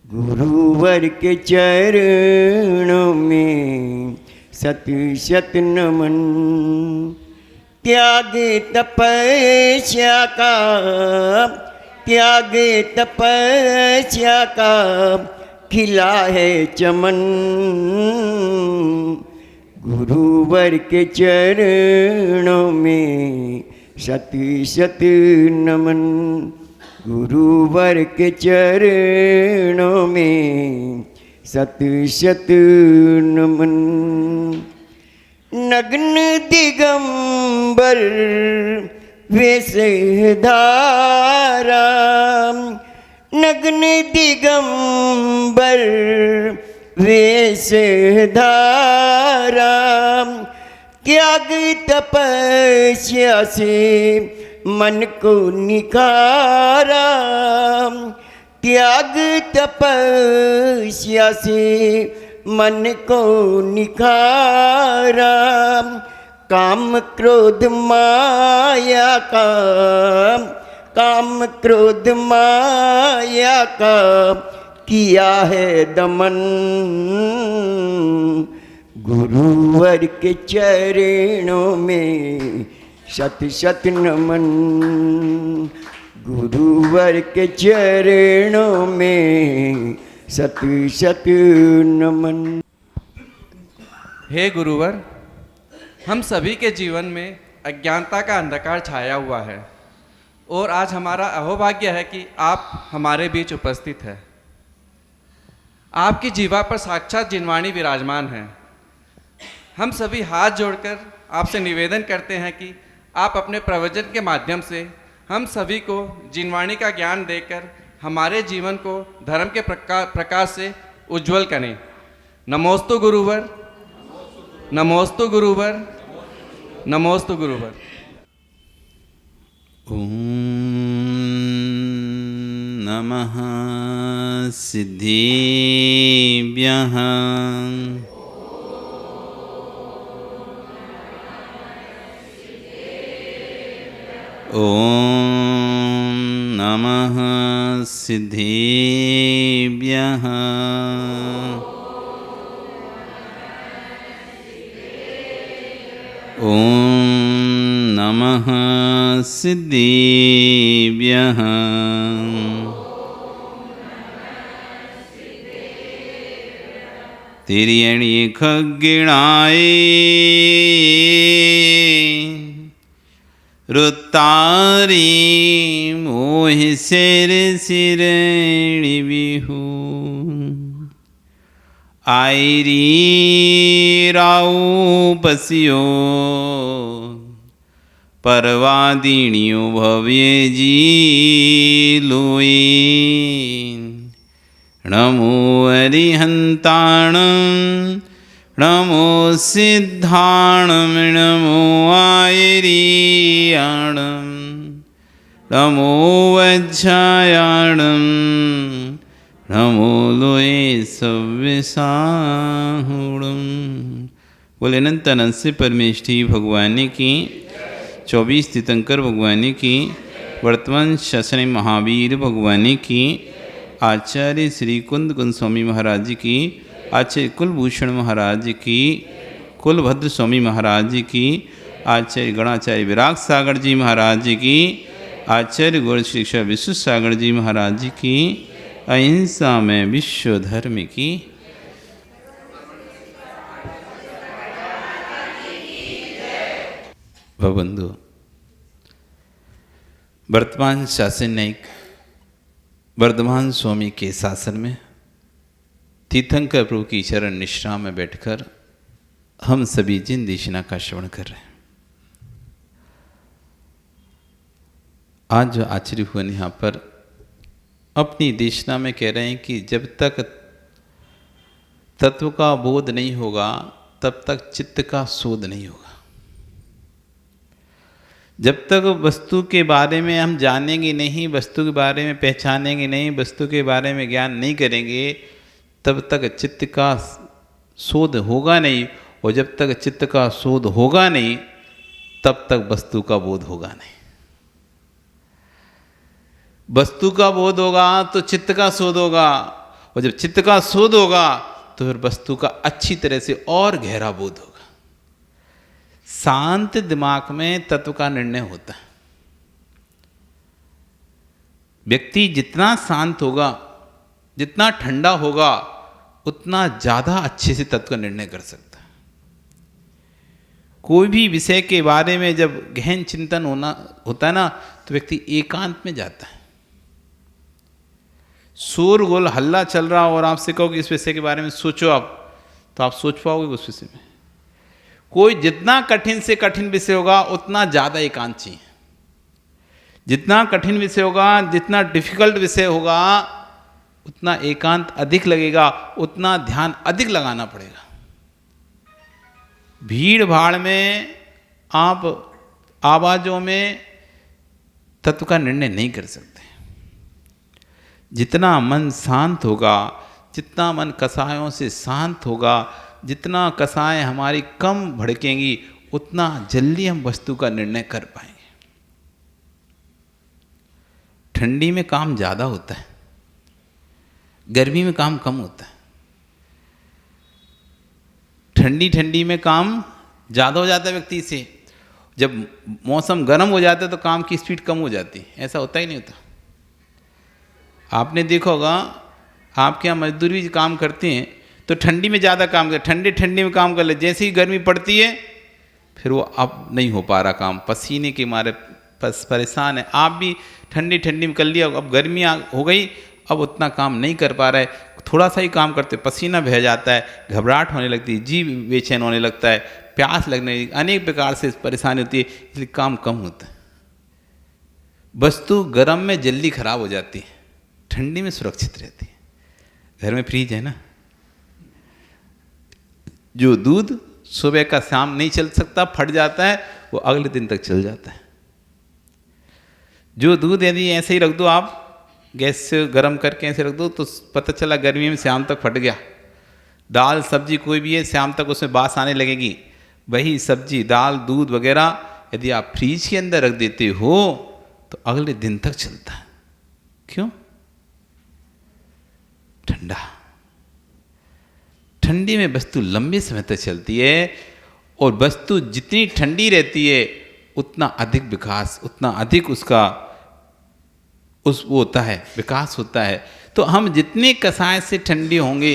गुरुवर के चरणों में सत शत नमन। त्याग तपस्या का, त्याग तपस्या का खिला है चमन। गुरुवर के चरणों में सत शत नमन। गुरुवर के चरणों में सत शत नमन। नग्न दिगंबर वेशधारा, नग्न दिगंबर वेशधारा। त्याग तपस्या से मन को निखारा, त्याग तपस्या से मन को निखारा। काम क्रोध माया का, काम क्रोध माया का किया है दमन। गुरुवर के चरणों में शत शत नमन। गुरुवर के चरणों में सत शत नमन। हे गुरुवर, हम सभी के जीवन में अज्ञानता का अंधकार छाया हुआ है और आज हमारा अहोभाग्य है कि आप हमारे बीच उपस्थित हैं। आपकी जीवा पर साक्षात जिनवाणी विराजमान है। हम सभी हाथ जोड़कर आपसे निवेदन करते हैं कि आप अपने प्रवचन के माध्यम से हम सभी को जिनवाणी का ज्ञान देकर हमारे जीवन को धर्म के प्रकाश से उज्जवल करें। नमोस्तु गुरुवर, नमोस्तु गुरुवर, नमोस्तु गुरुवर। ओम नमः सिद्धिभ्यः। ओम नमः सिद्धिभ्यः। ओम नमः सिद्धिभ्यः। तिर्यणि खग्गिणाय रुतारी मोह सिर सिरणी बिहू। आयरी राऊ पसियो परवादिनियो भव्य जी लोई। नमो अरिहंताणं, नमो सिद्धाणं, नमो आयरियाणं, नमो वज्रायाणं, नमो लोये सव्यसाहुणं। बोले अनंत अनंत से परमेष्ठी भगवान की, 24 तीर्थंकर भगवान की, वर्तमान शासन महावीर भगवान की, आचार्य श्री कुंद कुंद स्वामी महाराज की, आचार्य कुलभूषण महाराज की, कुलभद्र स्वामी महाराज की, आचार्य गणाचार्य विराग सागर जी महाराज की, आचार्य गौर शिक्षा विश्व सागर जी महाराज की, अहिंसा में विश्व धर्म की। भवबंधु, वर्तमान शासन न्यायिक वर्धमान स्वामी के शासन में तीर्थंकर प्रभु की चरण निष्ठा में बैठकर हम सभी जिन देशना का श्रवण कर रहे हैं। आज जो आचार्य हुए यहाँ पर अपनी देशना में कह रहे हैं कि जब तक तत्व का बोध नहीं होगा तब तक चित्त का शोध नहीं होगा। जब तक वस्तु के बारे में हम जानेंगे नहीं, वस्तु के बारे में पहचानेंगे नहीं, वस्तु के बारे में ज्ञान नहीं करेंगे, तब तक चित्त का शोध होगा नहीं। और जब तक चित्त का शोध होगा नहीं तब तक वस्तु का बोध होगा नहीं। वस्तु का बोध होगा तो चित्त का शोध होगा, और जब चित्त का शोध होगा तो फिर वस्तु का अच्छी तरह से और गहरा बोध होगा। शांत दिमाग में तत्व का निर्णय होता है। व्यक्ति जितना शांत होगा, जितना ठंडा होगा, उतना ज़्यादा अच्छे से तत्व का निर्णय कर सकता है। कोई भी विषय के बारे में जब गहन चिंतन होता है ना, तो व्यक्ति एकांत में जाता है। शोरगुल हल्ला चल रहा और आपसे कहो कि इस विषय के बारे में सोचो आप, तो आप सोच पाओगे उस विषय में? कोई जितना कठिन से कठिन विषय होगा उतना ज़्यादा एकांत चाहिए। जितना कठिन विषय होगा, जितना डिफिकल्ट विषय होगा, उतना एकांत अधिक लगेगा, उतना ध्यान अधिक लगाना पड़ेगा। भीड़ भाड़ में, आप आवाज़ों में तत्व का निर्णय नहीं कर सकते। जितना मन शांत होगा, जितना मन कसायों से शांत होगा, जितना कसाएं हमारी कम भड़केंगी, उतना जल्दी हम वस्तु का निर्णय कर पाएंगे। ठंडी में काम ज़्यादा होता है, गर्मी में काम कम होता है। ठंडी में काम ज़्यादा हो जाता है व्यक्ति से, जब मौसम गर्म हो जाता है तो काम की स्पीड कम हो जाती है। ऐसा होता ही नहीं होता? आपने देखा होगा, आपके यहाँ मजदूर भी काम करते हैं तो ठंडी में ज़्यादा काम कर, ठंडी में काम कर ले, जैसे ही गर्मी पड़ती है फिर वो अब नहीं हो पा रहा काम, पसीने के मारे परेशान है। आप भी ठंडी में कर लिया, अब गर्मी हो गई, अब उतना काम नहीं कर पा रहा है। थोड़ा सा ही काम करते पसीना बह जाता है, घबराहट होने लगती है, जी बेचैन होने लगता है, प्यास लगने, अनेक प्रकार से परेशानी होती है, इसलिए काम कम होता है। वस्तु गर्म में जल्दी खराब हो जाती है, ठंडी में सुरक्षित रहती है। घर में फ्रिज है ना, जो दूध सुबह का शाम नहीं चल सकता, फट जाता है, वो अगले दिन तक चल जाता है। जो दूध यदि ऐसे ही रख दो, आप गैस से गर्म करके ऐसे रख दो, तो पता चला गर्मी में शाम तक फट गया। दाल सब्जी कोई भी है, शाम तक उसमें बास आने लगेगी। वही सब्जी, दाल, दूध वगैरह यदि आप फ्रिज के अंदर रख देते हो तो अगले दिन तक चलता है। क्यों? ठंडा। ठंडी में वस्तु लंबे समय तक चलती है, और वस्तु जितनी ठंडी रहती है उतना अधिक विकास, उतना अधिक उसका वो होता है, विकास होता है। तो हम जितने कसाय से ठंडे होंगे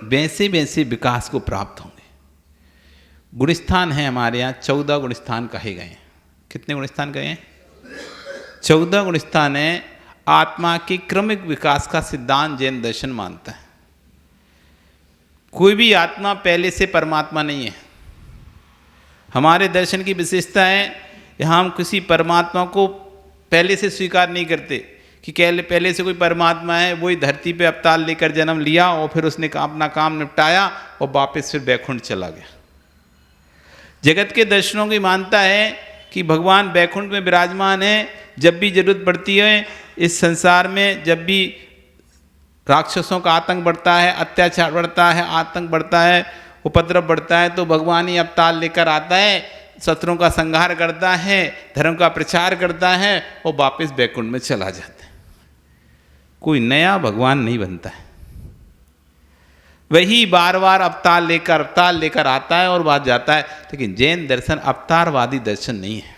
वैसे वैसे विकास को प्राप्त होंगे। गुणस्थान है हमारे यहाँ, 14 गुणस्थान कहे गए हैं। कितने गुणस्थान कहे हैं? 14 गुणस्थान है। आत्मा के क्रमिक विकास का सिद्धांत जैन दर्शन मानता है। कोई भी आत्मा पहले से परमात्मा नहीं है। हमारे दर्शन की विशेषता है, यहाँ हम किसी परमात्मा को पहले से स्वीकार नहीं करते कि पहले से कोई परमात्मा है, वही धरती पे अवतार लेकर जन्म लिया और फिर उसने अपना काम निपटाया और वापस फिर बैकुंठ चला गया। जगत के दर्शनों की मानता है कि भगवान बैकुंठ में विराजमान है। जब भी जरूरत पड़ती है इस संसार में, जब भी राक्षसों का आतंक बढ़ता है, अत्याचार बढ़ता है, आतंक बढ़ता है, उपद्रव बढ़ता है, तो भगवान ही अवतार लेकर आता है, शत्रुओं का संहार करता है, धर्म का प्रचार करता है और वापस बैकुंठ में चला जाता है। कोई नया भगवान नहीं बनता है, वही बार बार अवतार लेकर आता है और बाद जाता है। लेकिन जैन दर्शन अवतारवादी दर्शन नहीं है,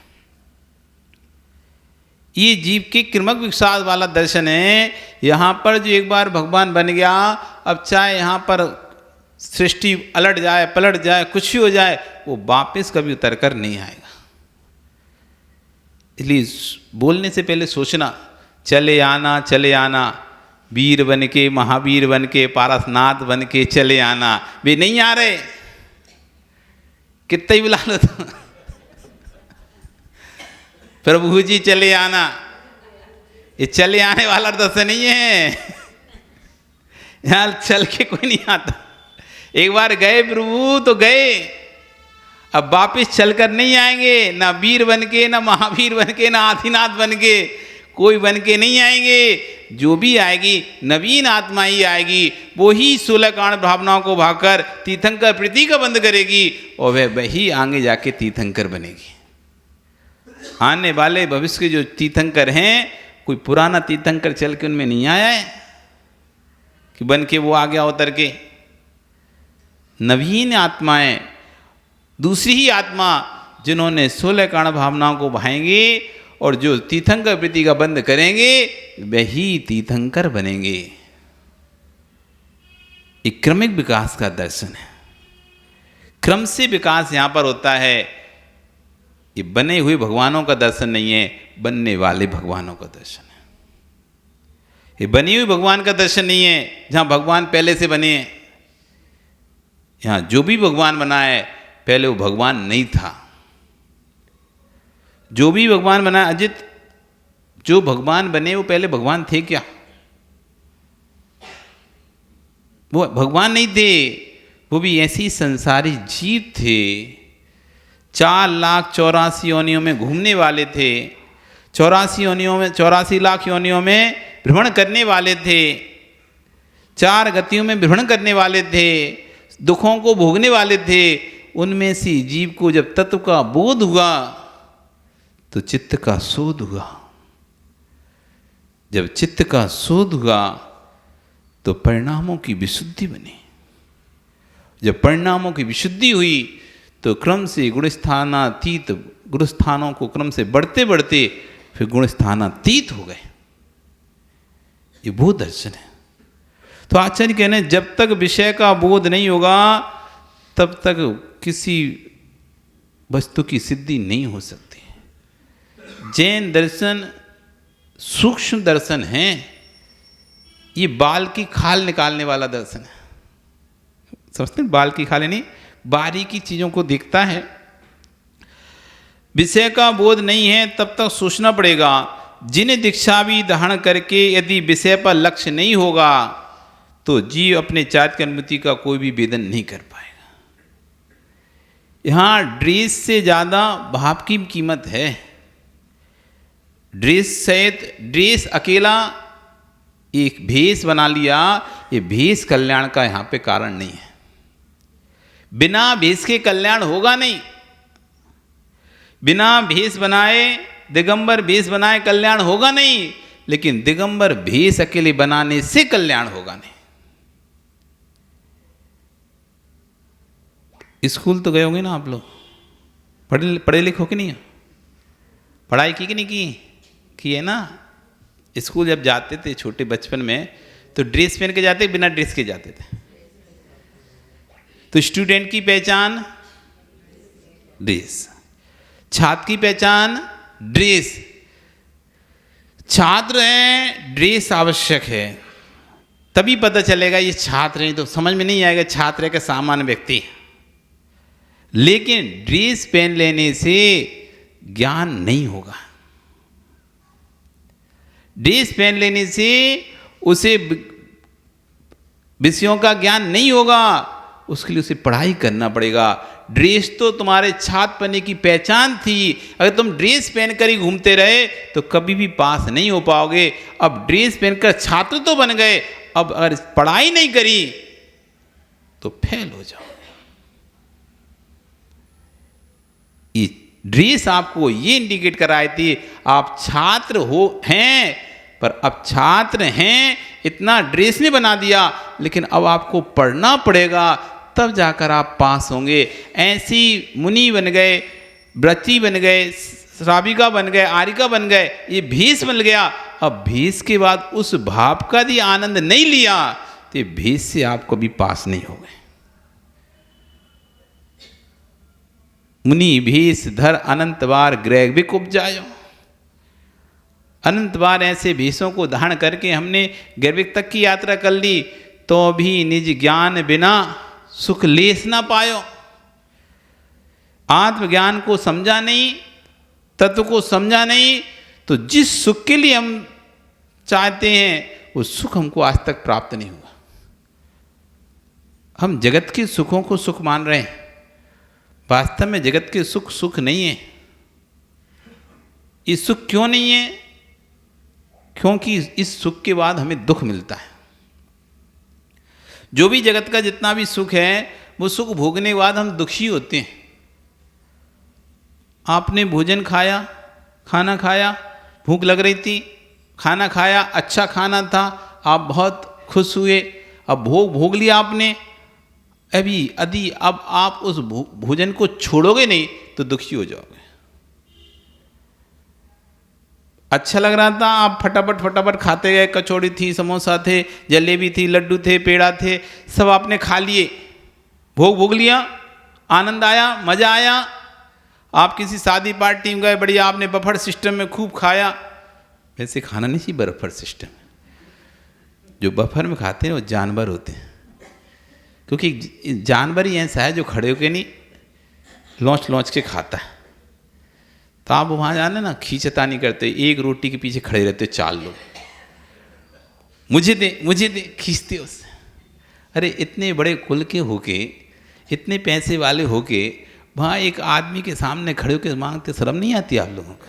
ये जीव के क्रमक विकास वाला दर्शन है। यहाँ पर जो एक बार भगवान बन गया, अब चाहे यहाँ पर सृष्टि अलट जाए, पलट जाए, कुछ भी हो जाए, वो वापस कभी उतर कर नहीं आएगा। इसलिए बोलने से पहले सोचना, चले आना, वीर बन के, महावीर बन के, पारसनाथ बन के चले आना। वे नहीं आ रहे, कितना ही बुला लो तो प्रभु जी चले आना, ये चले आने वाला दर्शन नहीं है। यहाँ चल के कोई नहीं आता। एक बार गए प्रभु तो गए, अब वापिस चलकर नहीं आएंगे। ना वीर बन के, ना महावीर बन के, ना आदिनाथ बन के, कोई बन के नहीं आएंगे। जो भी आएगी नवीन आत्मा ही आएगी, वो ही 16 कारण भावनाओं को भाकर तीर्थंकर प्रीति का बंद करेगी और वह वही आगे जाके तीर्थंकर बनेगी। आने वाले भविष्य के जो तीर्थंकर हैं, कोई पुराना तीर्थंकर चल के उनमें नहीं आया है। कि बन के वो आ गया उतर के। नवीन आत्माएं, दूसरी ही आत्मा जिन्होंने 16 कारण भावनाओं को भाएंगे और जो तीर्थंकर वृत्ति का बंद करेंगे वही तीर्थंकर बनेंगे। एक क्रमिक विकास का दर्शन है, क्रम से विकास यहां पर होता है। ये बने हुए भगवानों का दर्शन नहीं है, बनने वाले भगवानों का दर्शन है। ये बनी हुई भगवान का दर्शन नहीं है जहां भगवान पहले से बने हैं। यहां जो भी भगवान बना है पहले वो भगवान नहीं था। जो भी भगवान बना, अजित, जो भगवान बने वो पहले भगवान थे क्या? वो भगवान नहीं थे, वो भी ऐसी संसारी जीव थे। 4,84,000 योनियों में घूमने वाले थे, 84 लाख योनियों में भ्रमण करने वाले थे, 4 गतियों में भ्रमण करने वाले थे, दुखों को भोगने वाले थे। उनमें से जीव को जब तत्व का बोध हुआ तो चित्त का शोध हुआ। जब चित्त का शोध हुआ तो परिणामों की विशुद्धि बनी। जब परिणामों की विशुद्धि हुई तो क्रम से गुणस्थानातीत, गुणस्थानों को क्रम से बढ़ते बढ़ते फिर गुणस्थानातीत हो गए। ये वो दर्शन है। तो आचार्य कहने जब तक विषय का बोध नहीं होगा तब तक किसी वस्तु की सिद्धि नहीं हो सकती। जैन दर्शन सूक्ष्म दर्शन है, ये बाल की खाल निकालने वाला दर्शन है। समझते हैं? बाल की खाल यानी बारीकी चीजों को देखता है। विषय का बोध नहीं है तब तक सोचना पड़ेगा। जिन दीक्षा भी धारण करके यदि विषय पर लक्ष्य नहीं होगा तो जीव अपने चारित्र की अनुभूति का कोई भी वेदन नहीं कर पाएगा। यहाँ ड्रेस से ज़्यादा भाव की कीमत है। ड्रेस सहित, ड्रेस अकेला एक भेष बना लिया, ये भेष कल्याण का यहाँ पे कारण नहीं है। बिना भेष के कल्याण होगा नहीं। बिना भेष बनाए, दिगंबर भेष बनाए कल्याण होगा नहीं, लेकिन दिगंबर भेष अकेले बनाने से कल्याण होगा नहीं। स्कूल तो गए होंगे ना आप लोग, पढ़े लिखे हो कि नहीं? पढ़ाई की कि नहीं की है ना? स्कूल जब जाते थे छोटे बचपन में तो ड्रेस पहन के जाते, बिना ड्रेस के जाते थे। तो स्टूडेंट की पहचान ड्रेस, छात्र की पहचान ड्रेस। छात्र हैं, ड्रेस आवश्यक है, तभी पता चलेगा ये छात्र हैं। तो समझ में नहीं आएगा छात्र है कि सामान्य व्यक्ति। लेकिन ड्रेस पहन लेने से ज्ञान नहीं होगा। ड्रेस पहन लेने से उसे विषयों का ज्ञान नहीं होगा, उसके लिए उसे पढ़ाई करना पड़ेगा। ड्रेस तो तुम्हारे छात्रपने की पहचान थी। अगर तुम ड्रेस पहनकर ही घूमते रहे तो कभी भी पास नहीं हो पाओगे। अब ड्रेस पहनकर छात्र तो बन गए, अब अगर पढ़ाई नहीं करी तो फेल हो जाओ। ये ड्रेस आपको ये इंडिकेट कराई थी आप छात्र हैं, पर अब छात्र हैं इतना ड्रेस ने बना दिया, लेकिन अब आपको पढ़ना पड़ेगा, तब जाकर आप पास होंगे। ऐसी मुनि बन गए, व्रती बन गए, श्राविका बन गए, आरिका बन गए, ये भेष बन गया। अब भेष के बाद उस भाव का यदि आनंद नहीं लिया तो भेष से आप कभी पास नहीं होंगे। मुनि भेष धर अनंत बार ग्रह भी उपजायो। अनंत बार ऐसे भेषों को धारण करके हमने गर्भिक तक की यात्रा कर ली, तो भी निज ज्ञान बिना सुख लेस ना पायो। आत्मज्ञान को समझा नहीं, तत्व को समझा नहीं, तो जिस सुख के लिए हम चाहते हैं वो सुख हमको आज तक प्राप्त नहीं हुआ। हम जगत के सुखों को सुख मान रहे हैं, वास्तव में जगत के सुख सुख नहीं है। ये सुख क्यों नहीं है? क्योंकि इस सुख के बाद हमें दुख मिलता है। जो भी जगत का जितना भी सुख है वो सुख भोगने के बाद हम दुखी होते हैं। आपने भोजन खाया, खाना खाया, भूख लग रही थी, खाना खाया, अच्छा खाना था, आप बहुत खुश हुए, अब भोग भोग लिया आपने, अभी यदि अब आप उस भोजन को छोड़ोगे नहीं तो दुखी हो जाओगे। अच्छा लग रहा था, आप फटाफट फटाफट खाते गए, कचौड़ी थी, समोसा थे, जलेबी थी, लड्डू थे, पेड़ा थे, सब आपने खा लिए, भोग भोग लिया, आनंद आया, मज़ा आया। आप किसी शादी पार्टी में गए, बढ़िया आपने बफर सिस्टम में खूब खाया। वैसे खाना नहीं चाहिए बफर सिस्टम में, जो बफर में खाते हैं वो जानवर होते हैं, क्योंकि जानवर ही ऐसा है जो खड़े होके नहीं लौच लौच के खाता है। तो आप वहाँ जाने ना खींचता नहीं करते, एक रोटी के पीछे खड़े रहते 4 लोग, मुझे दे खींचते उससे। अरे इतने बड़े कुल के होके, इतने पैसे वाले होके वहाँ एक आदमी के सामने खड़े होकर मांगते, शर्म नहीं आती आप लोगों को?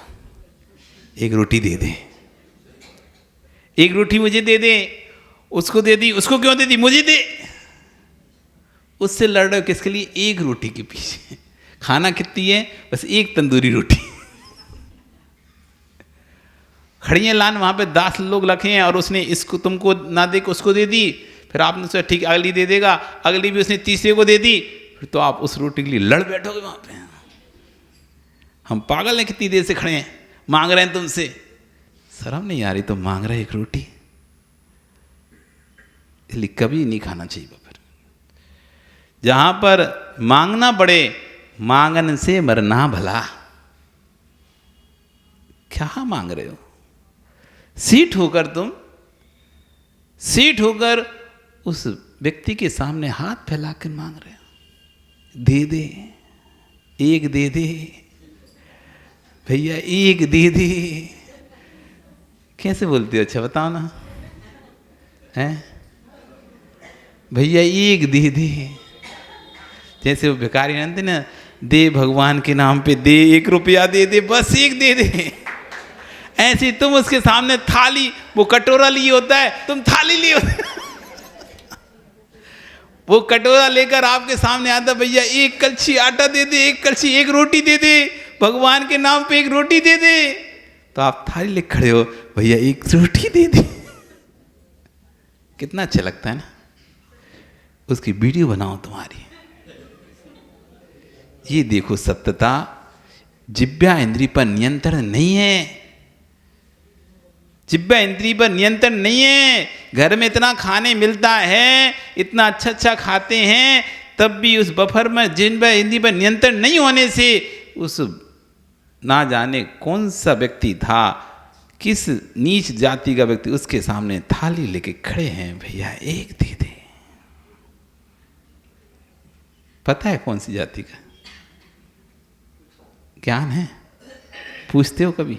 एक रोटी दे दे, एक रोटी मुझे दे दे, उसको दे दी, उसको क्यों दे दी, मुझे दे। उससे लड़ रहे हो किसके लिए? एक रोटी के पीछे। खाना कितनी है? बस एक तंदूरी रोटी। खड़ी है लान, वहाँ पे 10 लोग रखे हैं और उसने इसको तुमको ना दे के उसको दे दी, फिर आपने सोचा ठीक अगली दे देगा, अगली भी उसने तीसरे को दे दी, फिर तो आप उस रोटी के लिए लड़ बैठोगे वहाँ पे। हम पागल हैं, कितनी देर से खड़े हैं, मांग रहे हैं तुमसे, शर्म नहीं आ रही तो मांग रहे एक रोटी? इसलिए कभी नहीं खाना चाहिए बफर। जहाँ पर मांगना पड़े, मांगन से मरना भला। क्या मांग रहे हो? सीट होकर तुम, सीट होकर उस व्यक्ति के सामने हाथ फैला कर मांग रहे हो, दे दे, एक दे दे भैया, एक दे दे। कैसे बोलते हो? अच्छा बताओ ना, हैं भैया एक दे दे। जैसे वो भिखारी रहते ना, दे भगवान के नाम पे दे, 1 रुपया दे दे, बस एक दे दे। ऐसे तुम उसके सामने थाली, वो कटोरा लिए होता है, तुम थाली लिए होता है। वो कटोरा लेकर आपके सामने आता, भैया 1 कलछी आटा दे दे, 1 कलछी, 1 रोटी दे दे, भगवान के नाम पे 1 रोटी दे दे। तो आप थाली ले खड़े हो, भैया 1 रोटी दे दे। कितना अच्छा लगता है ना? उसकी वीडियो बनाओ तुम्हारी। ये देखो सत्यता, जिह्वा इंद्रिय पर नियंत्रण नहीं है, जिह्वा इंद्रिय पर नियंत्रण नहीं है। घर में इतना खाने मिलता है, इतना अच्छा अच्छा खाते हैं, तब भी उस बफर में जिह्वा इंद्रिय पर नियंत्रण नहीं होने से उस ना जाने कौन सा व्यक्ति था, किस नीच जाति का व्यक्ति, उसके सामने थाली लेके खड़े हैं, भैया 1 दे दे। पता है कौन सी जाति का? ज्ञान है? पूछते हो कभी?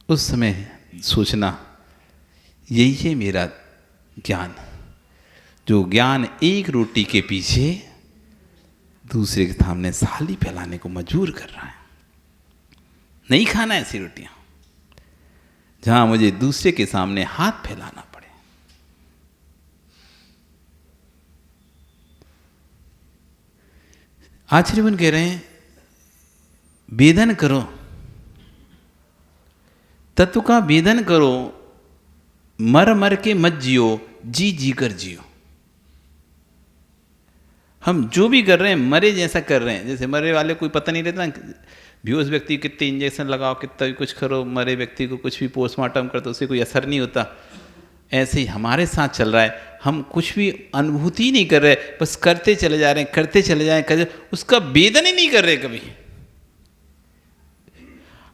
उस समय सोचना, यही है मेरा ज्ञान, जो ज्ञान 1 रोटी के पीछे दूसरे के सामने थाली फैलाने को मजबूर कर रहा है। नहीं खाना ऐसी रोटियां जहां मुझे दूसरे के सामने हाथ फैलाना पड़े। आचार्यवन कह रहे हैं, वेदन करो, तत्व का वेदन करो, मर मर के मत जियो, जी जी कर जियो। हम जो भी कर रहे हैं मरे जैसा कर रहे हैं। जैसे मरे वाले कोई पता नहीं रहता ना, बेहोश व्यक्ति कितने इंजेक्शन लगाओ, कितना भी कुछ करो, मरे व्यक्ति को कुछ भी पोस्टमार्टम करते उससे कोई असर नहीं होता। ऐसे ही हमारे साथ चल रहा है, हम कुछ भी अनुभूति नहीं कर रहे, बस करते चले जा रहे हैं, करते चले जा रहे हैं, उसका वेदन ही नहीं कर रहे कभी।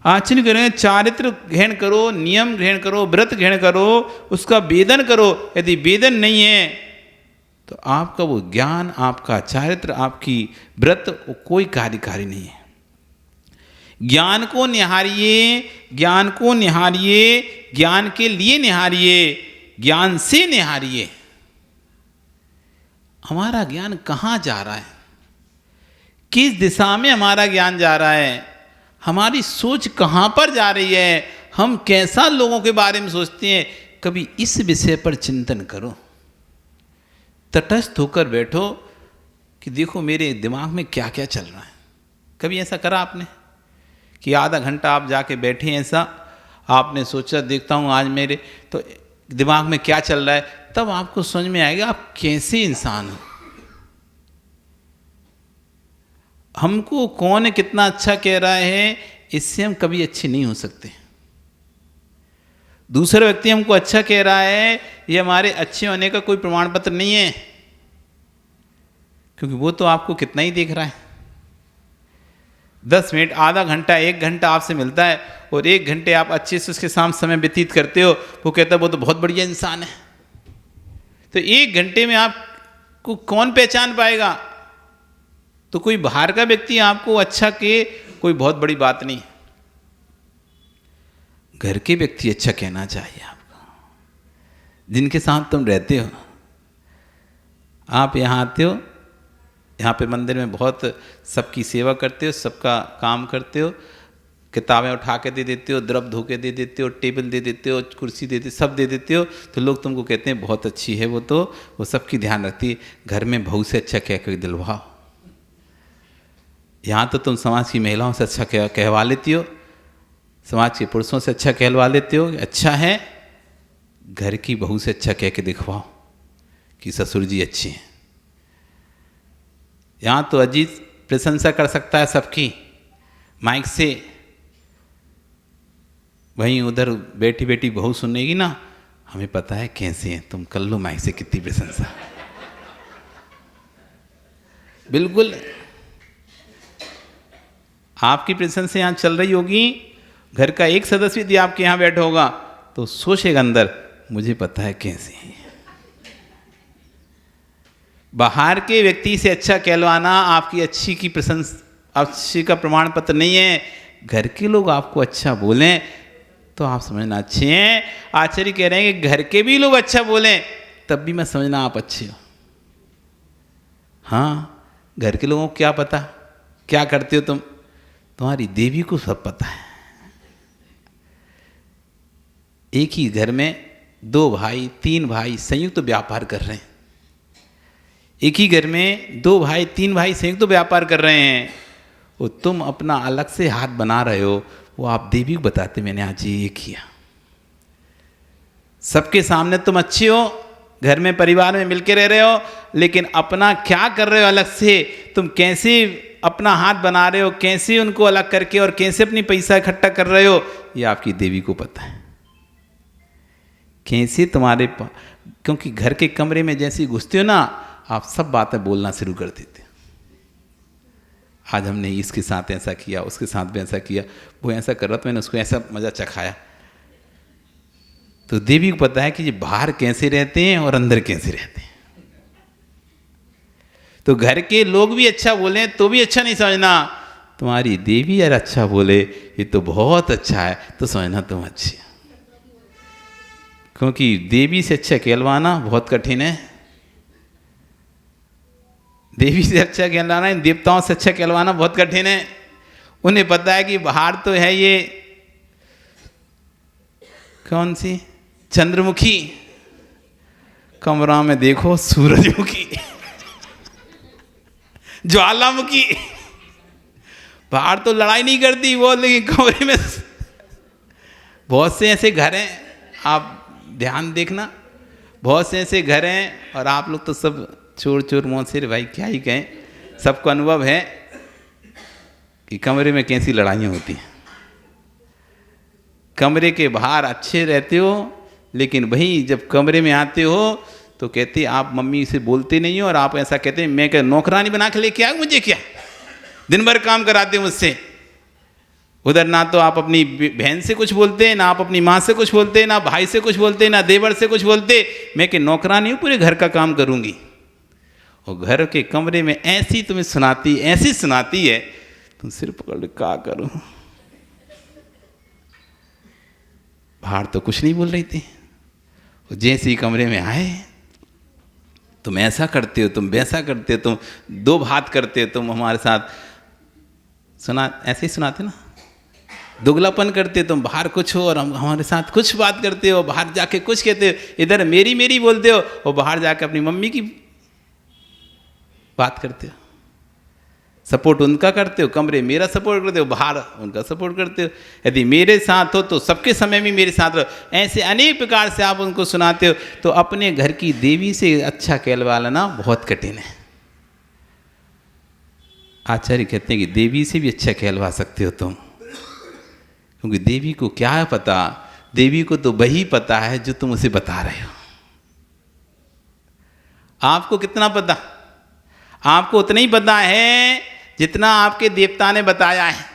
आचरण करें, चारित्र ग्रहण करो, नियम ग्रहण करो, व्रत ग्रहण करो, उसका वेदन करो। यदि वेदन नहीं है तो आपका वो ज्ञान, आपका चारित्र, आपकी व्रत कोई कार्यकारी नहीं है। ज्ञान को निहारिए, ज्ञान को निहारिए, ज्ञान के लिए निहारिए, ज्ञान से निहारिए। हमारा ज्ञान कहाँ जा रहा है? किस दिशा में हमारा ज्ञान जा रहा है? हमारी सोच कहाँ पर जा रही है? हम कैसा लोगों के बारे में सोचते हैं? कभी इस विषय पर चिंतन करो, तटस्थ होकर बैठो कि देखो मेरे दिमाग में क्या क्या चल रहा है। कभी ऐसा करा आपने कि आधा घंटा आप जाके बैठे ऐसा आपने सोचा देखता हूँ आज मेरे तो दिमाग में क्या चल रहा है, तब आपको समझ में आएगा आप कैसे इंसान हो। हमको कौन कितना अच्छा कह रहा है, इससे हम कभी अच्छे नहीं हो सकते। दूसरा व्यक्ति हमको अच्छा कह रहा है, ये हमारे अच्छे होने का कोई प्रमाण पत्र नहीं है, क्योंकि वो तो आपको कितना ही देख रहा है। 10 मिनट, आधा घंटा, 1 घंटा आपसे मिलता है और 1 घंटे आप अच्छे से उसके साथ समय व्यतीत करते हो, वो कहता है वो तो बहुत बढ़िया इंसान है। तो 1 घंटे में आपको कौन पहचान पाएगा? तो कोई बाहर का व्यक्ति आपको अच्छा कहे, कोई बहुत बड़ी बात नहीं। घर के व्यक्ति अच्छा कहना चाहिए आपको, जिनके साथ तुम रहते हो। आप यहाँ आते हो, यहाँ पे मंदिर में बहुत सबकी सेवा करते हो, सबका काम करते हो, किताबें उठा के दे देते हो, द्रव धो के दे देते हो, टेबल दे देते हो, कुर्सी दे देते, सब दे देते हो, तो लोग तुमको कहते हैं बहुत अच्छी है वो, तो वो सबकी ध्यान रखती है। घर में बहू से अच्छा कह कर दिलवाओ। यहाँ तो तुम समाज की महिलाओं से अच्छा कहवा लेती हो, समाज के पुरुषों से अच्छा कहलवा लेते हो, अच्छा है। घर की बहू से अच्छा कह के दिखवाओ कि ससुर जी अच्छे हैं। यहाँ तो अजीत प्रशंसा कर सकता है सबकी माइक से, वहीं उधर बैठी बैठी बहू सुनेगी ना, हमें पता है कैसे हैं तुम, कर लो माइक से कितनी प्रशंसा। बिल्कुल आपकी प्रशंसा यहाँ चल रही होगी। घर का एक सदस्य यदि आपके यहाँ बैठा होगा तो सोचेगा अंदर, मुझे पता है कैसे हैं। बाहर के व्यक्ति से अच्छा कहलवाना आपकी अच्छी की प्रशंसा, अच्छी का प्रमाण पत्र नहीं है। घर के लोग आपको अच्छा बोलें तो आप समझना अच्छे हैं। आचार्य कह रहे हैं कि घर के भी लोग अच्छा बोलें तब भी मैं समझना आप अच्छे हो। हाँ, घर के लोगों को क्या पता क्या करते हो तुम, तुम्हारी देवी को सब पता है। एक ही घर में 2 भाई 3 भाई संयुक्त व्यापार कर रहे हैं। एक ही घर में 2 भाई 3 भाई संयुक्त व्यापार कर रहे हैं, वो तुम अपना अलग से हाथ बना रहे हो, वो आप देवी को बताते मैंने आज ये किया। सबके सामने तुम अच्छे हो, घर में परिवार में मिलके रह रहे हो, लेकिन अपना क्या कर रहे हो अलग से, तुम कैसे अपना हाथ बना रहे हो, कैसे उनको अलग करके और कैसे अपनी पैसा इकट्ठा कर रहे हो, ये आपकी देवी को पता है। कैसे तुम्हारे क्योंकि घर के कमरे में जैसे घुसते हो ना, आप सब बातें बोलना शुरू कर देते। आज हमने इसके साथ ऐसा किया, उसके साथ भी ऐसा किया, वो ऐसा कर रहा था, मैंने उसको ऐसा मजा चखाया। तो देवी को पता है कि ये बाहर कैसे रहते हैं और अंदर कैसे रहते हैं। तो घर के लोग भी अच्छा बोले तो भी अच्छा नहीं समझना, तुम्हारी देवी यार अच्छा बोले ये तो बहुत अच्छा है, तो समझना तुम अच्छे। क्योंकि देवी से अच्छा कहलवाना बहुत कठिन है। देवी से अच्छा कहलवाना, इन देवताओं से अच्छा कहलवाना बहुत कठिन है। उन्हें पता है कि बाहर तो है ये कौन सी चंद्रमुखी, कमरा में देखो सूरजमुखी ज्वालामुखी। बाहर तो लड़ाई नहीं करती वो, लेकिन कमरे में बहुत से ऐसे घर हैं, आप ध्यान देखना, बहुत से ऐसे घर हैं। और आप लोग तो सब चोर चोर मौसेर भाई क्या ही कहें, सबको अनुभव है कि कमरे में कैसी लड़ाइयाँ होती हैं। कमरे के बाहर अच्छे रहते हो, लेकिन वही जब कमरे में आते हो तो कहते आप मम्मी से बोलते नहीं हो, और आप ऐसा कहते हैं मैं क्या नौकरानी बना के लेके आया, मुझे क्या दिन भर काम कराते मुझसे। उधर ना तो आप अपनी बहन से कुछ बोलते, ना आप अपनी माँ से कुछ बोलते, ना भाई से कुछ बोलते, ना देवर से कुछ बोलते। मैं कि नौकरानी हूँ, पूरे घर का काम करूँगी। और घर के कमरे में ऐसी तुम्हें सुनाती, ऐसी सुनाती है, तुम सिर पकड़ ले क्या करूँ। बाहर तो कुछ नहीं बोल रही थी, जैसे ही कमरे में आए, तुम ऐसा करते हो, तुम वैसा करते हो, तुम 2 बात करते हो, तुम हमारे साथ सुना ऐसे ही सुनाते ना, दुगलापन करते हो, तुम बाहर कुछ हो और हम हमारे साथ कुछ बात करते हो, बाहर जाके कुछ कहते हो, इधर मेरी मेरी बोलते हो और बाहर जाके अपनी मम्मी की बात करते हो। सपोर्ट उनका करते हो, कमरे मेरा सपोर्ट करते हो, बाहर उनका सपोर्ट करते हो। यदि मेरे साथ हो तो सबके समय में मेरे साथ रहो। ऐसे अनेक प्रकार से आप उनको सुनाते हो। तो अपने घर की देवी से अच्छा कहलवाना बहुत कठिन है। आचार्य कहते हैं कि देवी से भी अच्छा कहलवा सकते हो तुम, क्योंकि देवी को क्या है पता, देवी को तो वही पता है जो तुम उसे बता रहे हो। आपको कितना पता? आपको उतना ही पता है जितना आपके देवता ने बताया है,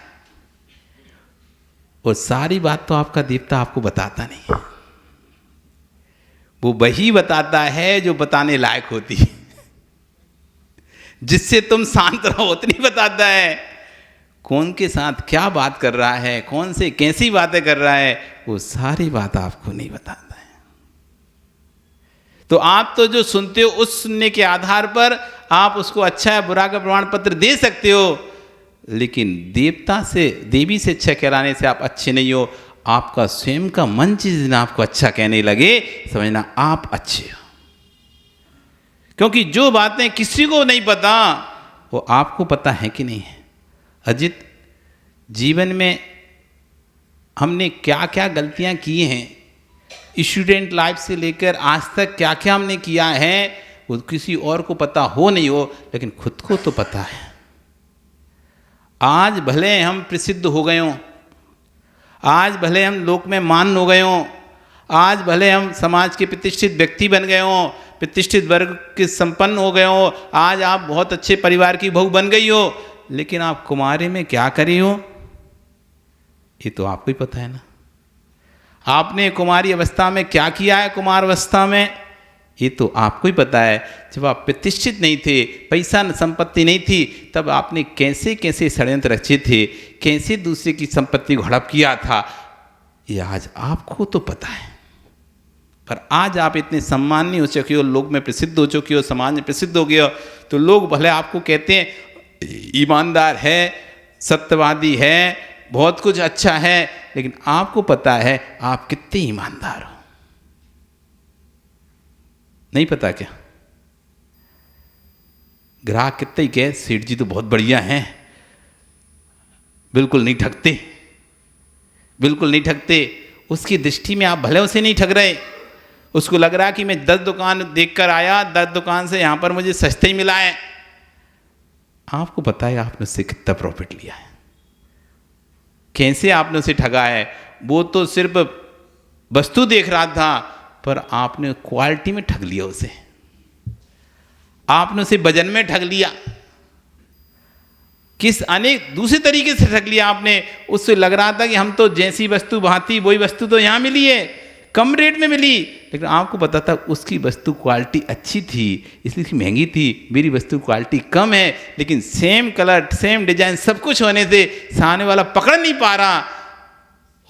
और सारी बात तो आपका देवता आपको बताता नहीं है। वो वही बताता है जो बताने लायक होती है, जिससे तुम शांत रहो उतनी बताता है। कौन के साथ क्या बात कर रहा है, कौन से कैसी बातें कर रहा है, वो सारी बात आपको नहीं बताता है। तो आप तो जो सुनते हो उस सुनने के आधार पर आप उसको अच्छा या बुरा का प्रमाण पत्र दे सकते हो, लेकिन देवता से देवी से अच्छा कहलाने से आप अच्छे नहीं हो। आपका स्वयं का मन जिस दिन आपको अच्छा कहने लगे, समझना आप अच्छे हो। क्योंकि जो बातें किसी को नहीं पता वो आपको पता है कि नहीं है। अजित, जीवन में हमने क्या क्या गलतियां की हैं, स्टूडेंट लाइफ से लेकर आज तक क्या क्या हमने किया है, वो किसी और को पता हो नहीं हो, लेकिन खुद को तो पता है। आज भले हम प्रसिद्ध हो गए हों, आज भले हम लोक में मान हो गए हों, आज भले हम समाज के प्रतिष्ठित व्यक्ति बन गए हों, प्रतिष्ठित वर्ग के संपन्न हो गए हो, आज आप बहुत अच्छे परिवार की बहू बन गई हो, लेकिन आप कुमारे में क्या करी हो ये तो आपको ही पता है ना। आपने कुमारी अवस्था में क्या किया है, कुमार अवस्था में, ये तो आपको ही पता है। जब आप प्रतिष्ठित नहीं थे, पैसा संपत्ति नहीं थी, तब आपने कैसे कैसे षड्यंत्र रचे थे, कैसे दूसरे की संपत्ति को हड़प किया था, ये आज आपको तो पता है। पर आज आप इतने सम्माननीय हो चुके हो, लोग में प्रसिद्ध हो चुके हो, समाज में प्रसिद्ध हो गए हो, तो लोग भले आपको कहते हैं ईमानदार है, सत्यवादी है, बहुत कुछ अच्छा है, लेकिन आपको पता है आप कितने ईमानदार हो। नहीं पता क्या? ग्राहक कितने ही कहे सेठ जी तो बहुत बढ़िया हैं, बिल्कुल नहीं ठगते, बिल्कुल नहीं ठगते, उसकी दृष्टि में आप भले उसे नहीं ठग रहे, उसको लग रहा कि मैं 10 दुकान देखकर आया, 10 दुकान से यहाँ पर मुझे सस्ते ही मिला है। आपको पता है आपने उससे कितना प्रॉफिट लिया है, कैसे आपने उसे ठगा है। वो तो सिर्फ वस्तु देख रहा था, पर आपने क्वालिटी में ठग लिया उसे, आपने उसे वजन में ठग लिया, किस अनेक दूसरे तरीके से ठग लिया आपने। उससे लग रहा था कि हम तो जैसी वस्तु भांति वही वस्तु तो यहाँ मिली है, कम रेट में मिली, लेकिन आपको पता था उसकी वस्तु क्वालिटी अच्छी थी, इसलिए उसकी महंगी थी, मेरी वस्तु क्वालिटी कम है, लेकिन सेम कलर सेम डिजाइन सब कुछ होने से सामने वाला पकड़ नहीं पा रहा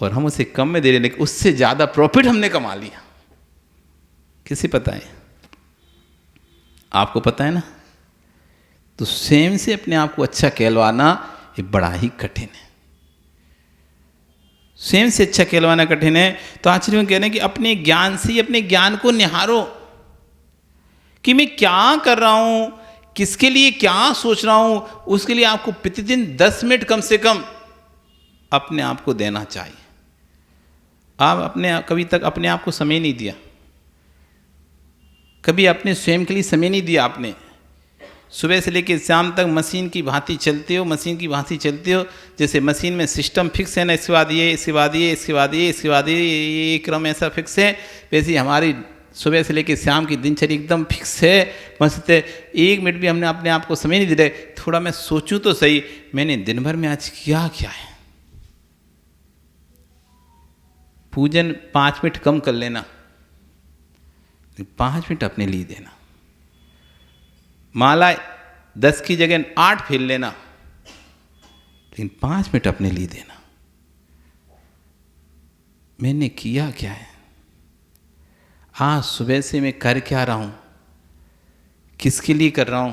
और हम उसे कम में दे रहे, लेकिन उससे ज़्यादा प्रॉफिट हमने कमा लिया। किसे पता है? आपको पता है ना। तो सेम से अपने आप को अच्छा कहलवाना ये बड़ा ही कठिन है, स्वयं से अच्छा कहलवाना कठिन है। तो आचार्य कह रहे हैं कि अपने ज्ञान से ही अपने ज्ञान को निहारो कि मैं क्या कर रहा हूं, किसके लिए क्या सोच रहा हूं। उसके लिए आपको प्रतिदिन 10 मिनट कम से कम अपने आप को देना चाहिए। आप अपने कभी तक अपने आप को समय नहीं दिया, कभी अपने स्वयं के लिए समय नहीं दिया। आपने सुबह से लेकर शाम तक मशीन की भांति चलते हो, मशीन की भांति चलते हो। जैसे मशीन में सिस्टम फिक्स है ना, इसके बाद ये, इसके बाद ये, इसके बाद ये, इसके बाद ये क्रम ऐसा फिक्स है, वैसे ही हमारी सुबह से लेकर शाम की दिनचर्या एकदम फिक्स है। मस्त 1 मिनट भी हमने अपने आप को समय नहीं दे रहे। थोड़ा मैं सोचूं तो सही, मैंने दिन भर में आज क्या क्या है। पूजन 5 मिनट कम कर लेना, 5 मिनट अपने लिए देना। माला 10 की जगह 8 फेर लेना, लेकिन 5 मिनट अपने लिए देना। मैंने किया क्या है, आज सुबह से मैं कर क्या रहा हूं, किसके लिए कर रहा हूं,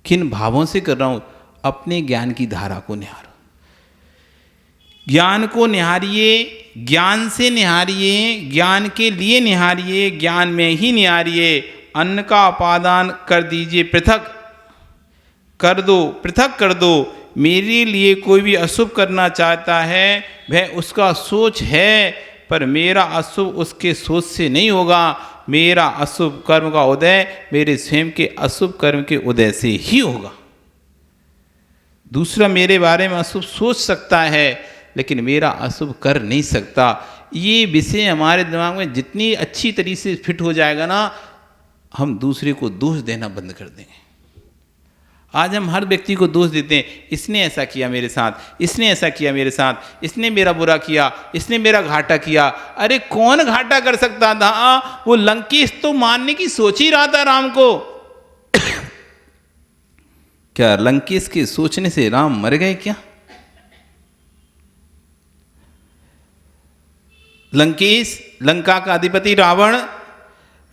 किन भावों से कर रहा हूं। अपने ज्ञान की धारा को निहारो, ज्ञान को निहारिए, ज्ञान से निहारिए, ज्ञान के लिए निहारिए, ज्ञान में ही निहारिए। अन्न का उपादान कर दीजिए पृथक, कर दो, पृथक कर दो। मेरे लिए कोई भी अशुभ करना चाहता है वह उसका सोच है, पर मेरा अशुभ उसके सोच से नहीं होगा। मेरा अशुभ कर्म का उदय मेरे स्वयं के अशुभ कर्म के उदय से ही होगा। दूसरा मेरे बारे में अशुभ सोच सकता है लेकिन मेरा अशुभ कर नहीं सकता। ये विषय हमारे दिमाग में जितनी अच्छी तरीके से फिट हो जाएगा ना, हम दूसरे को दोष देना बंद कर देंगे। आज हम हर व्यक्ति को दोष देते हैं, इसने ऐसा किया मेरे साथ, इसने ऐसा किया मेरे साथ, इसने मेरा बुरा किया, इसने मेरा घाटा किया। अरे कौन घाटा कर सकता था? वो लंकेश तो मारने की सोच ही रहा था राम को। क्या लंकेश के सोचने से राम मर गए क्या? लंकेश, लंका का अधिपति रावण,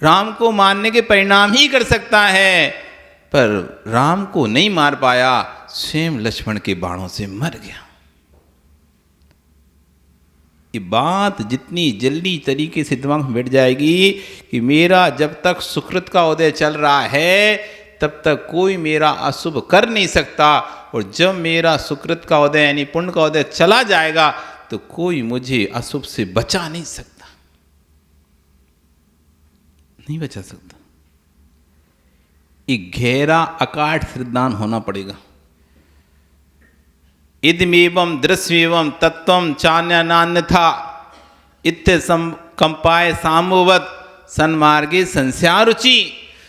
राम को मारने के परिणाम ही कर सकता है, पर राम को नहीं मार पाया, स्वयं लक्ष्मण के बाणों से मर गया। ये बात जितनी जल्दी तरीके से दिमाग में बैठ जाएगी कि मेरा जब तक सुकृत का उदय चल रहा है तब तक कोई मेरा अशुभ कर नहीं सकता, और जब मेरा सुकृत का उदय यानी पुण्य का उदय चला जाएगा तो कोई मुझे अशुभ से बचा नहीं सकता, नहीं बचा सकता। एक गहरा अकाट श्रद्धान होना पड़ेगा। इदमेवं दृश्येवं तत्वं चान्यनान्यथा इत्य कंपाय सामोवत सन्मार्गे संस्यारुचि।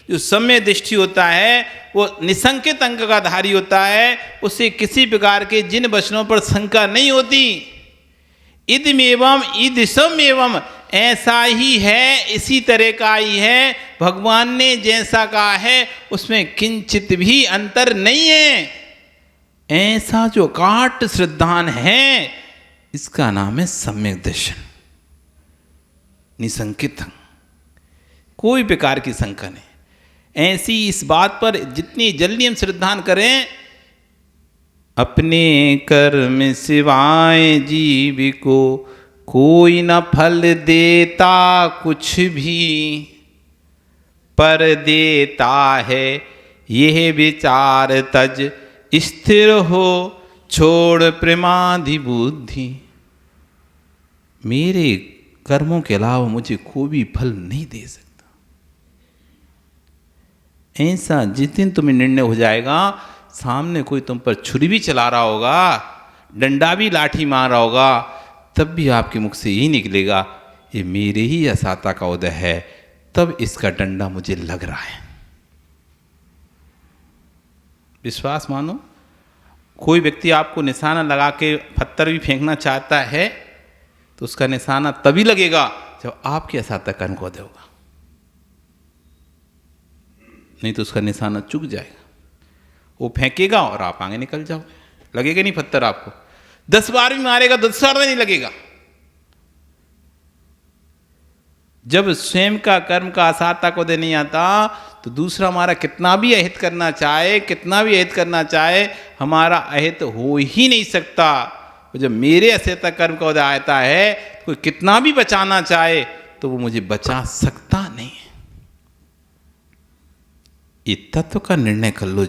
जो सम्य दृष्टि होता है वो निसंकित अंक का धारी होता है, उसे किसी प्रकार के जिन वचनों पर शंका नहीं होती। इदमेवं ईदृशमेवं, ऐसा ही है, इसी तरह का ही है, भगवान ने जैसा कहा है उसमें किंचित भी अंतर नहीं है। ऐसा जो काट श्रद्धान है इसका नाम है सम्यक दर्शन, निसंकित, कोई प्रकार की शंका नहीं। ऐसी इस बात पर जितनी जल्दी हम श्रद्धान करें, अपने कर्म सिवाय जीव को कोई न फल देता कुछ भी, पर देता है यह विचार तज स्थिर हो छोड़ प्रमादि बुद्धि। मेरे कर्मों के अलावा मुझे कोई भी फल नहीं दे सकता। ऐसा जिस दिन तुम्हें निर्णय हो जाएगा, सामने कोई तुम पर छुरी भी चला रहा होगा, डंडा भी लाठी मार रहा होगा, तब भी आपके मुख से यही निकलेगा ये मेरे ही असाता का उदय है, तब इसका डंडा मुझे लग रहा है। विश्वास मानो। कोई व्यक्ति आपको निशाना लगा के पत्थर भी फेंकना चाहता है तो उसका निशाना तभी लगेगा जब आपके असाता कर्म का उदय होगा, नहीं तो उसका निशाना चुक जाएगा। वो फेंकेगा और आप आगे निकल जाओगे, लगेगा नहीं पत्थर आपको। 10 बार भी मारेगा 10 बार नहीं लगेगा। जब स्वयं का कर्म का असाता को उदय नहीं आता तो दूसरा हमारा कितना भी अहित करना चाहे, कितना भी अहित करना चाहे, हमारा अहित हो ही नहीं सकता। जब मेरे असाता कर्म का उदय आता है, कोई कितना भी बचाना चाहे तो वो मुझे बचा सकता नहीं है। ये तत्व का निर्णय कर लो।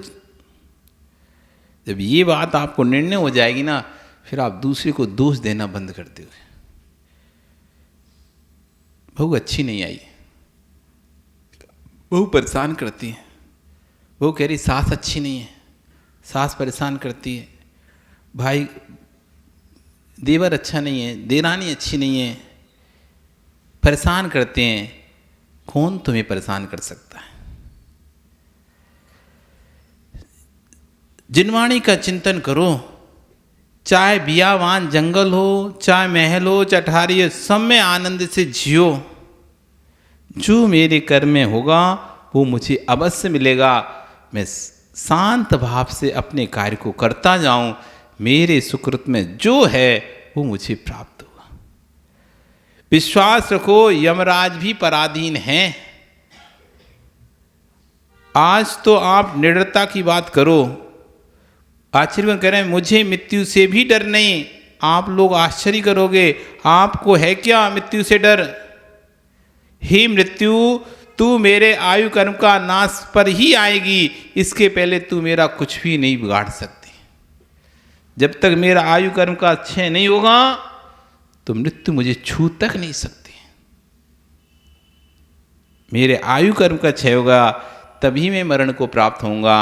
जब ये बात आपको निर्णय हो जाएगी ना, फिर आप दूसरे को दोष देना बंद कर दोगे। बहू अच्छी नहीं आई, बहू परेशान करती है, बहू कह रही सास अच्छी नहीं है, सास परेशान करती है, भाई देवर अच्छा नहीं है, देरानी अच्छी नहीं है, परेशान करते हैं। कौन तुम्हें परेशान कर सकता है? जिनवाणी का चिंतन करो। चाहे बियावान जंगल हो, चाहे महल हो, चाहे अठारी हो, सब में आनंद से जियो। जो मेरे कर्म में होगा वो मुझे अवश्य मिलेगा। मैं शांत भाव से अपने कार्य को करता जाऊं, मेरे सुकृत में जो है वो मुझे प्राप्त होगा। विश्वास रखो, यमराज भी पराधीन हैं। आज तो आप निडरता की बात करो। आश्चर्य कह रहे हैं मुझे मृत्यु से भी डर नहीं। आप लोग आश्चर्य करोगे, आपको है क्या मृत्यु से डर? हे मृत्यु, तू मेरे आयु कर्म का नाश पर ही आएगी, इसके पहले तू मेरा कुछ भी नहीं बिगाड़ सकती। जब तक मेरा आयु कर्म का क्षय नहीं होगा तो मृत्यु मुझे छू तक नहीं सकती। मेरे आयु कर्म का क्षय होगा तभी मैं मरण को प्राप्त होऊंगा।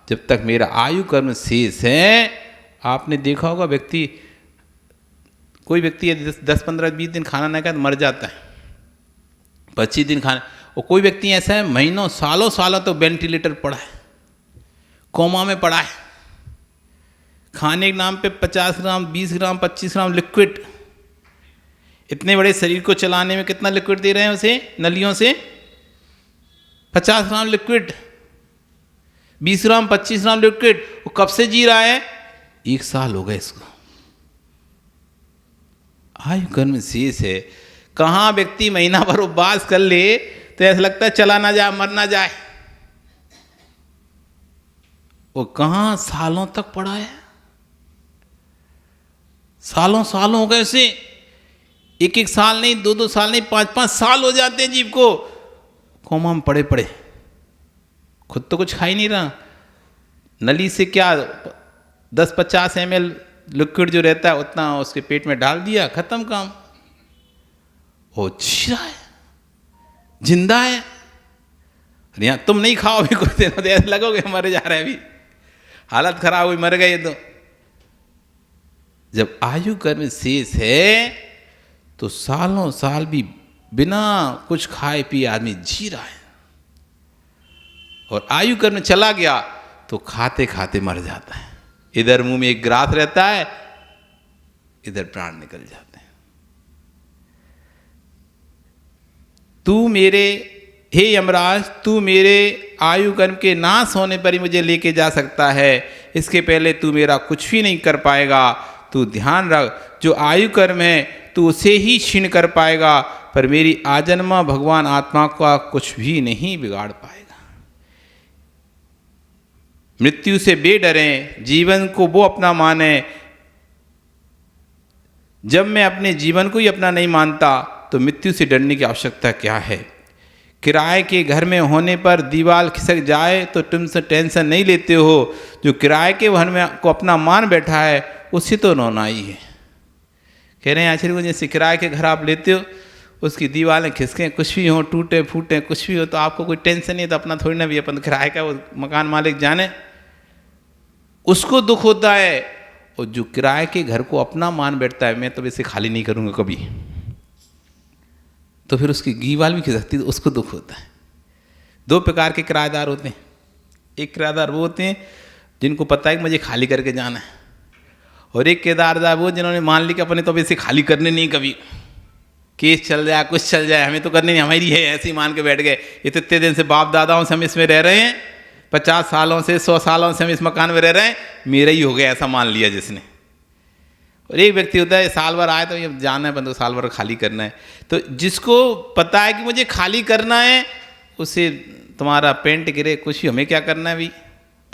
जब तक मेरा आयु कर्म शेष है, आपने देखा होगा व्यक्ति, कोई व्यक्ति 10-15-20 दिन खाना नहीं खाया तो मर जाता है, 25 दिन खाना। और कोई व्यक्ति ऐसा है महीनों सालों सालों तो वेंटिलेटर पड़ा है, कोमा में पड़ा है, खाने के नाम पे 50 ग्राम 20 ग्राम 25 ग्राम लिक्विड। इतने बड़े शरीर को चलाने में कितना लिक्विड दे रहे हैं उसे नलियों से? 50 ग्राम लिक्विड, 20 ग्राम 25 ग्राम लिक्विड। वो कब से जी रहा है? 1 साल हो गए इसको। आयु कर्म शेष है। कहाँ व्यक्ति महीना भर उपवास कर ले तो ऐसा लगता है चला ना जाए, मर ना जाए। वो कहाँ सालों तक पड़ा है, सालों सालों हो गए उसे। 1-1 साल नहीं, 2-2 साल नहीं, 5-5 साल हो जाते हैं जीव को कोमा में पड़े पड़े। खुद तो कुछ खा ही नहीं रहा, नली से क्या 10-50 ml लिक्विड जो रहता है उतना उसके पेट में डाल दिया, खत्म काम। वो जी रहा है, जिंदा है। यहाँ तुम नहीं खाओ अभी कुछ दिन, तो ऐसे लगोगे मर जा रहे हैं, अभी हालत खराब हुई, मर गए। तो जब आयु कर्म शेष है तो सालों साल भी बिना कुछ खाए पिए आदमी जी रहा है। और आयु कर्म चला गया तो खाते खाते मर जाता है। इधर मुंह में एक ग्रास रहता है, इधर प्राण निकल जाते हैं। तू मेरे, हे यमराज, तू मेरे आयु कर्म के नाश होने पर ही मुझे लेके जा सकता है, इसके पहले तू मेरा कुछ भी नहीं कर पाएगा। तू ध्यान रख, जो आयु कर्म है तू उसे ही क्षीण कर पाएगा, पर मेरी आजन्मा भगवान आत्मा का कुछ भी नहीं बिगाड़ पाएगा। मृत्यु से बेडरें, जीवन को वो अपना माने। जब मैं अपने जीवन को ही अपना नहीं मानता तो मृत्यु से डरने की आवश्यकता क्या है? किराए के घर में होने पर दीवार खिसक जाए तो तुम से टेंशन नहीं लेते हो, जो किराए के घर में को अपना मान बैठा है उसे तो रोना ही है। कह रहे हैं आचार्य को, जैसे किराए के घर आप लेते हो, उसकी दीवारें खिसकें, कुछ भी हो, टूटे फूटे कुछ भी हो, तो आपको कोई टेंशन नहीं है। तो अपना थोड़ी ना भी, अपन किराए का वो मकान मालिक जाने, उसको दुख होता है। और जो किराए के घर को अपना मान बैठता है, मैं तो वैसे खाली नहीं करूँगा कभी, तो फिर उसकी दीवार भी खिसकती, तो उसको दुख होता है। 2 प्रकार के किराएदार होते हैं। एक किराएदार वो होते हैं जिनको पता है कि मुझे खाली करके जाना है, और एक किराएदार वो जिन्होंने मान ली कि अपने तो वैसे खाली करने नहीं, कभी केस चल जाए कुछ चल जाए हमें तो करने नहीं, हमारी है, ऐसे ही मान के बैठ गए। ये तो इतने दिन से बाप दादाओं से हम इसमें रह रहे हैं, 50 सालों से 100 सालों से हम इस मकान में रह रहे हैं, मेरा ही हो गया, ऐसा मान लिया जिसने। और एक व्यक्ति होता है साल भर आए तो ये जाना है, बंद साल भर खाली करना है। तो जिसको पता है कि मुझे खाली करना है, उसे तुम्हारा पेंट गिरे कुछ ही, हमें क्या करना है भाई,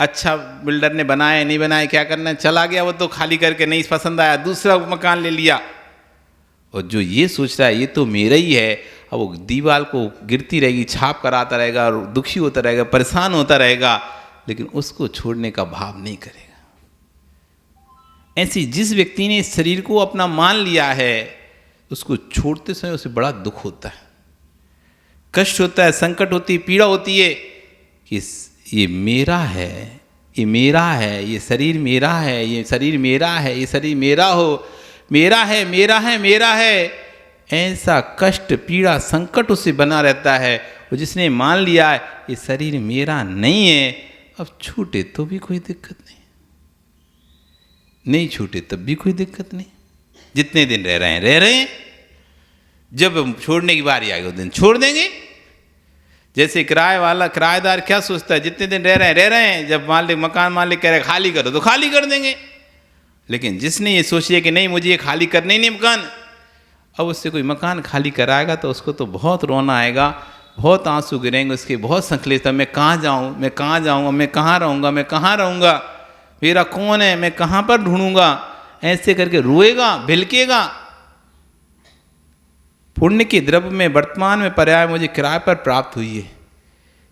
अच्छा बिल्डर ने बनाया नहीं बनाया क्या करना है, चला गया वो तो खाली करके, नहीं पसंद आया दूसरा मकान ले लिया। और जो ये सोच रहा है ये तो मेरा ही है, अब वो दीवार को गिरती रहेगी, छाप कराता रहेगा और दुखी होता रहेगा, परेशान होता रहेगा, लेकिन उसको छोड़ने का भाव नहीं करेगा। ऐसी जिस व्यक्ति ने इस शरीर को अपना मान लिया है, उसको छोड़ते समय उसे बड़ा दुख होता है, कष्ट होता है, संकट होती है, पीड़ा होती है कि ये मेरा है, ये मेरा है, ये शरीर मेरा है, ये शरीर मेरा है, ये शरीर मेरा हो, मेरा है, मेरा है, मेरा है। ऐसा कष्ट पीड़ा संकट उससे बना रहता है। और जिसने मान लिया है ये शरीर मेरा नहीं है, अब छूटे तो भी कोई दिक्कत नहीं, नहीं छूटे तब भी कोई दिक्कत नहीं। जितने दिन रह रहे हैं, जब छोड़ने की बारी आएगी उस दिन छोड़ देंगे। जैसे किराए वाला किराएदार क्या सोचता है, जितने दिन रह रहे हैं, जब मालिक मकान मालिक कह रहे खाली करो तो खाली कर देंगे। लेकिन जिसने ये सोच लिया कि नहीं मुझे ये खाली करने ही नहीं मकान, अब उससे कोई मकान खाली कराएगा तो उसको तो बहुत रोना आएगा, बहुत आंसू गिरेंगे उसके, बहुत संकलेश, मैं कहाँ जाऊँ, मैं कहाँ जाऊँगा, मैं कहाँ रहूँगा, मैं कहाँ रहूँगा, मेरा कौन है, मैं कहाँ पर ढूंढूंगा, ऐसे करके रोएगा, भिलकेगा। पुण्य के द्रव्य में वर्तमान में पर्याय मुझे किराए पर प्राप्त हुई है।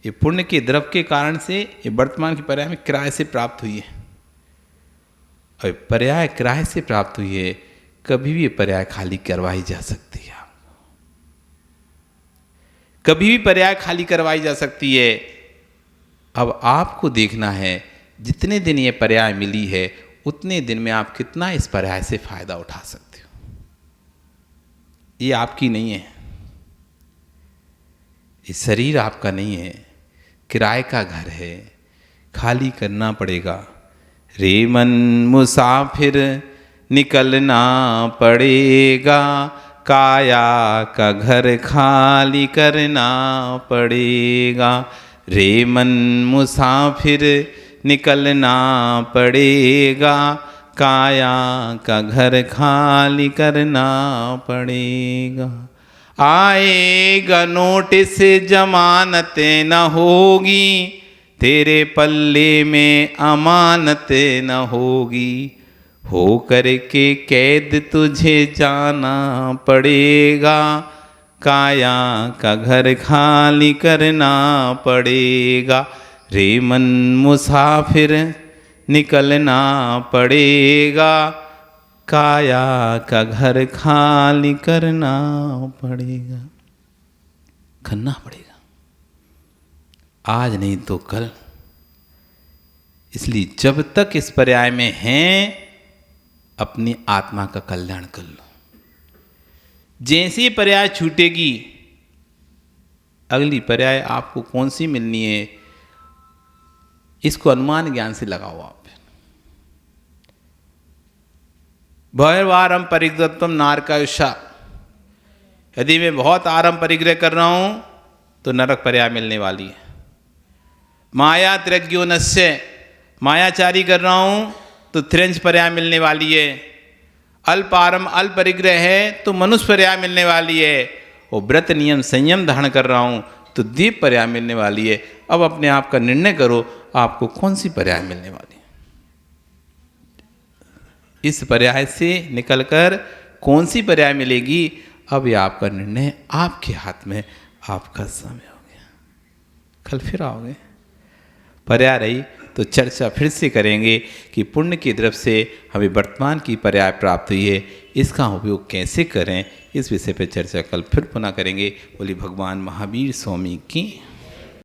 ये पुण्य के द्रव्य के कारण से ये वर्तमान की पर्याय में किराए से प्राप्त हुई है। और पर्याय किराए से प्राप्त हुई है, कभी भी ये पर्याय खाली करवाई जा सकती है। कभी भी पर्याय खाली करवाई जा सकती है। अब आपको देखना है जितने दिन ये पर्याय मिली है उतने दिन में आप कितना इस पर्याय से फायदा उठा सकते हो। ये आपकी नहीं है, ये शरीर आपका नहीं है, किराए का घर है, खाली करना पड़ेगा। रे मन मुसाफिर निकलना पड़ेगा, काया का घर खाली करना पड़ेगा। रे मन मुसाफिर निकलना पड़ेगा, काया का घर खाली करना पड़ेगा। आएगा नोटिस जमानत न होगी, तेरे पल्ले में अमानत न होगी। हो करके कैद तुझे जाना पड़ेगा, काया का घर खाली करना पड़ेगा। रे मन मुसाफिर निकलना पड़ेगा, काया का घर खाली करना पड़ेगा। करना पड़ेगा, आज नहीं तो कल। इसलिए जब तक इस पर्याय में हैं अपनी आत्मा का कल्याण कर लो। जैसी पर्याय छूटेगी, अगली पर्याय आपको कौन सी मिलनी है इसको अनुमान ज्ञान से लगाओ आप। भयवारम परिग्रहत्वम नारकायुषा, यदि मैं बहुत आरम परिग्रह कर रहा हूं तो नरक पर्याय मिलने वाली है। माया त्रज्ञोनस्य, मायाचारी कर रहा हूं तो त्रिंज पर्याय मिलने वाली है। अल्पारम अल्प परिग्रह है तो मनुष्य पर्याय मिलने वाली है। और व्रत नियम संयम धारण कर रहा हूं तो दीप पर्याय मिलने वाली है। अब अपने आप का निर्णय करो, आपको कौन सी पर्याय मिलने वाली है। इस पर्याय से निकलकर कौन सी पर्याय मिलेगी, अब ये आपका निर्णय आपके हाथ में। आपका समय हो गया, कल फिर आओगे। पर्याय रही तो चर्चा फिर से करेंगे कि पुण्य की तरफ से हमें वर्तमान की पर्याय प्राप्त हुई है, इसका उपयोग कैसे करें, इस विषय पर चर्चा कल फिर पुनः करेंगे। बोली भगवान महावीर स्वामी की।